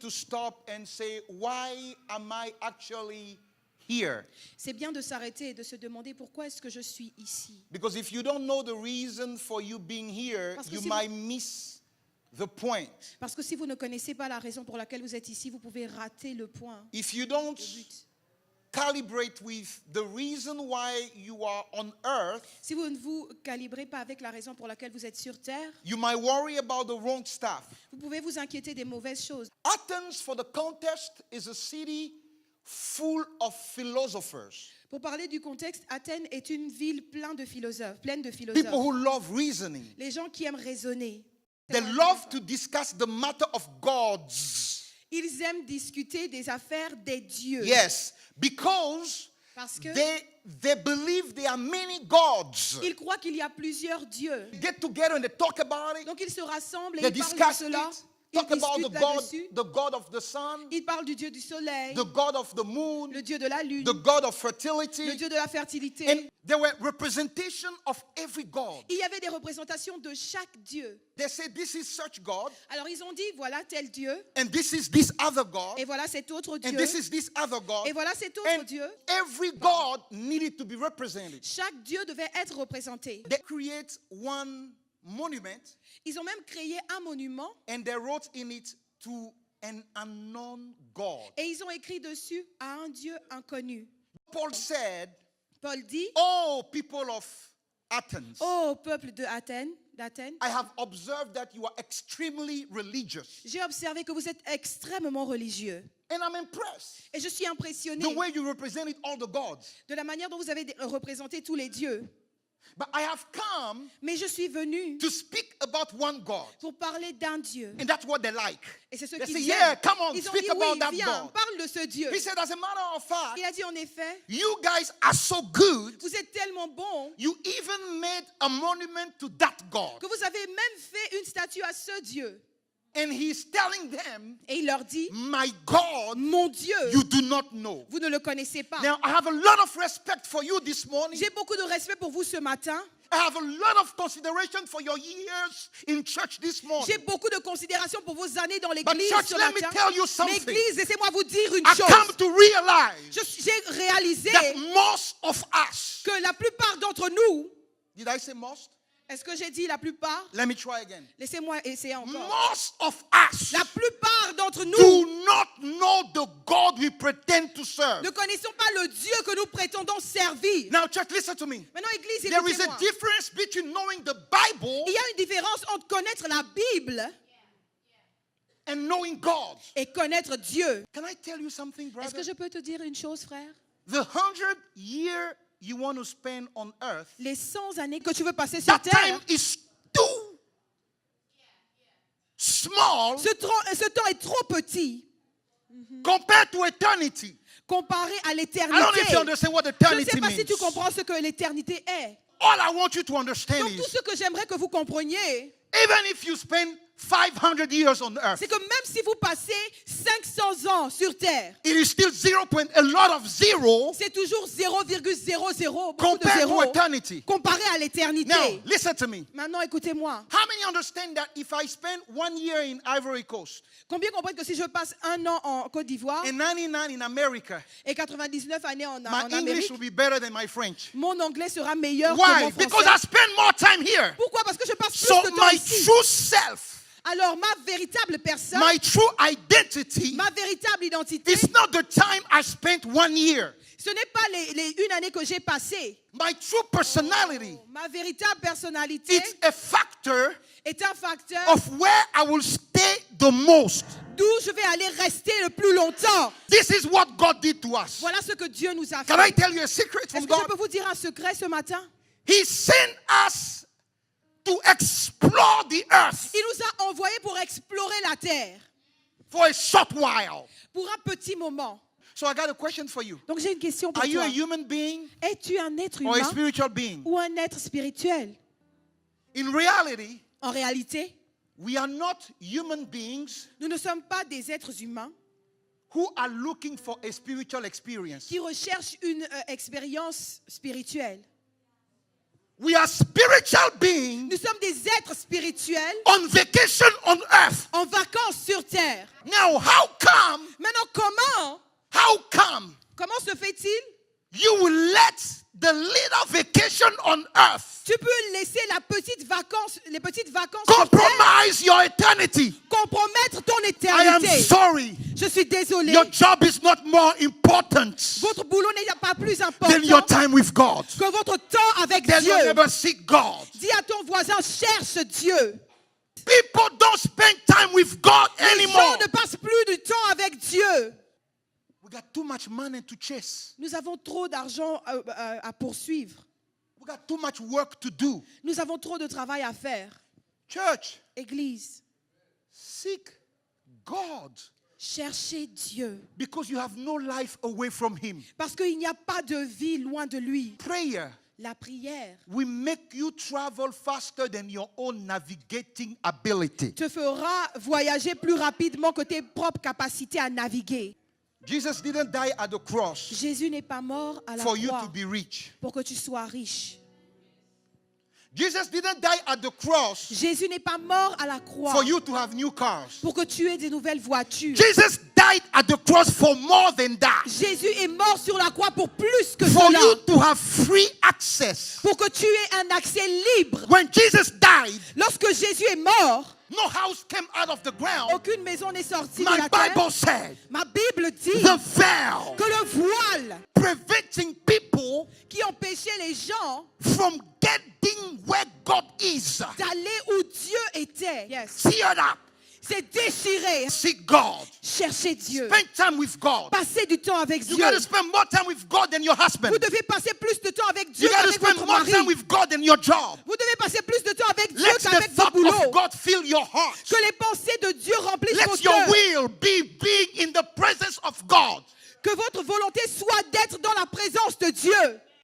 to stop and say, why am I actually here? C'est bien de s'arrêter et de se demander pourquoi est-ce que je suis ici. Because if you don't know the reason for you being here, Parce que you si might miss the point. Parce que si vous ne connaissez pas la raison pour laquelle vous êtes ici, vous pouvez rater le point, If you don't le but. calibrate with the reason why you are on earth, Si vous ne vous calibrez pas avec la raison pour laquelle vous êtes sur terre, you might worry about the wrong stuff. vous pouvez vous inquiéter des mauvaises choses. Athens, for the context, is a city full of philosophers. Pour parler du contexte, Athènes est une ville pleine de philosophes. People who love reasoning. Les gens qui aiment raisonner. They love to discuss the matter of gods. Ils aiment discuter des affaires des dieux. Yes, because Parce que they believe there are many gods. ils croient qu'il y a plusieurs dieux. They get together and they talk about it. Donc ils se rassemblent et They ils parlent de discuss cela. it. Ils Talk about discutent là-dessus. the God of the sun, Ils parlent du dieu du soleil, the God of the moon, le dieu de la lune, the God of le fertility. dieu de la fertilité. And there were representation of every god. Il y avait des représentations de chaque dieu. They say this is such God, Alors ils ont dit, voilà tel dieu, and this is this other God, et voilà cet autre and dieu, this is this other God. et voilà cet autre And dieu. every God needed to be represented. Chaque dieu devait être représenté. They create one monument, Ils ont même créé un monument and they wrote in it to an unknown God. et ils ont écrit dessus à un dieu inconnu. Paul said, Paul dit, "Oh, people of Athens, ô peuple d'Athènes, I have observed that you are extremely religious, j'ai observé que vous êtes extrêmement religieux. and I'm impressed. Et je suis impressionné The way you represented all the gods. de la manière dont vous avez représenté tous les dieux. But I have come Mais je suis venu to speak about one God, pour parler d'un Dieu. and that's what they like. Et c'est ce They qu'ils say, aiment. yeah, come on, Ils ont speak dit, about oui, that viens, God." parle de ce Dieu. He said, as a matter of fact, Il a dit en effet, you guys are so good, vous êtes tellement bons you even made a monument to that God. que vous avez même fait une statue à ce Dieu. And he's telling them, Et il leur dit, my God, mon Dieu, you do not know. vous ne le connaissez pas. Now, I have a lot of respect for you this morning. J'ai beaucoup de respect pour vous ce matin. I have a lot of consideration for your years in church this morning. J'ai beaucoup de considération pour vos années dans But l'église church, ce let me matin. tell you Mais something. église, laissez-moi vous dire une I chose. come to realize J'ai réalisé that most of us, que la plupart d'entre nous, did I say most? est-ce que j'ai dit la plupart? Let me try again. Laissez-moi essayer encore. Most of us La plupart d'entre nous do not know the God we pretend to serve. ne connaissons pas le Dieu que nous prétendons servir. Now, church, listen to me. Maintenant, église, There is a écoutez-moi. difference between knowing the Bible Il y a une différence entre connaître la Bible and knowing God. et connaître Dieu. Can I tell you something, Est-ce brother? que je peux te dire une chose, frère? The 100 year you want to spend on earth, Les 100 années que tu veux passer sur that time terre, is too small ce temps est trop petit compared to eternity. comparé à I don't know l'éternité. if you understand what Je ne eternity sais pas si means. tu comprends ce que l'éternité est. All I want you to understand Donc tout is, ce que j'aimerais que vous compreniez, even if you spend 500 years on earth, c'est que même si vous passez 500 ans sur terre, it is still 0. A lot of zero c'est toujours 0,00, beaucoup de compared to zéros, eternity. comparé à l'éternité. Now, listen to me. Maintenant, écoutez-moi. How many understand that if I spend 1 year in Ivory Coast Combien comprennent que si je passe un an en Côte d'Ivoire and 99 in America, et 99 années en my Amérique, English will be better than my French? mon anglais sera meilleur que Why? mon Because I français. spend more time here. Pourquoi? Parce que je passe plus So de temps my ici. true self, Alors, ma véritable personne, my true identity ma véritable identité, is not the time I spent 1 year. ce n'est pas une année que j'ai passée. My true personality, Ma véritable personnalité it's a factor est un facteur of where I will stay the most. d'où je vais aller rester le plus longtemps. This is what God did to us. Voilà ce que Dieu nous a Can I fait. tell you a secret from Est-ce que je God? peux vous dire un secret ce matin? He sent us to explore the earth Il nous a envoyés pour explorer la terre for a short while. pour un petit moment. So I got a question for you. Donc j'ai une question pour Are you toi. a human being Es-tu un être or a humain spiritual being? ou un être spirituel? In reality, En réalité, we are not human beings nous ne sommes pas des êtres humains who are looking for a spiritual experience. qui recherchent une expérience spirituelle. We are spiritual beings Nous sommes des êtres spirituels on vacation on earth. en vacances sur terre. Now, how Maintenant, comment come se fait-il? you will let the little vacation on earth Tu peux laisser les petites vacances sur terre compromise your eternity? compromettre ton I am éternité. sorry. Je suis désolé. Your job is not more important Votre boulot n'est pas plus than important your time with God. que votre temps avec Tell your Dieu. neighbor, seek God. Dis à ton voisin, cherche Dieu. People don't spend time with God Les gens anymore. ne passent plus du temps avec Dieu. We got too much money to chase. Nous avons trop d'argent à poursuivre. We got too much work to do. Nous avons trop de travail à faire. Church, Église, seek God cherchez Dieu. because you have no life away from Him. Parce qu'il n'y a pas de vie loin de lui. Prayer La prière will make you travel faster than your own navigating ability. te fera voyager plus rapidement que tes propres capacités à naviguer. Jesus didn't die at the cross Jésus n'est pas mort à la for you croix to be rich. pour que tu sois riche. Jesus didn't die at the cross Jésus n'est pas mort à la croix for you to have new cars. pour que tu aies des nouvelles voitures. Jesus died at the cross for more than that. Jésus est mort sur la croix pour plus que For cela. you to have free access. Pour que tu aies un accès libre. When Jesus died, Lorsque Jésus est mort, no house came out of the ground. aucune maison n'est sortie de My la terre. Bible said Ma Bible dit the veil que le voile preventing people qui empêchait les gens from getting where God is. d'aller où Dieu était, Tear up. c'est déchiré. Seek God. Cherchez Dieu. Spend time with God. Passez du temps avec You Dieu. got to spend more time with God than your husband. Vous devez passer plus de temps avec Dieu You got to qu'avec spend votre more mari. time with God than your job. Vous devez passer plus de temps avec Dieu Let the qu'avec votre thought boulot. of God fill your heart. Que les pensées de Dieu remplissent Let votre your cœur. will be being in the presence of God. Que votre volonté soit d'être dans la présence de Dieu.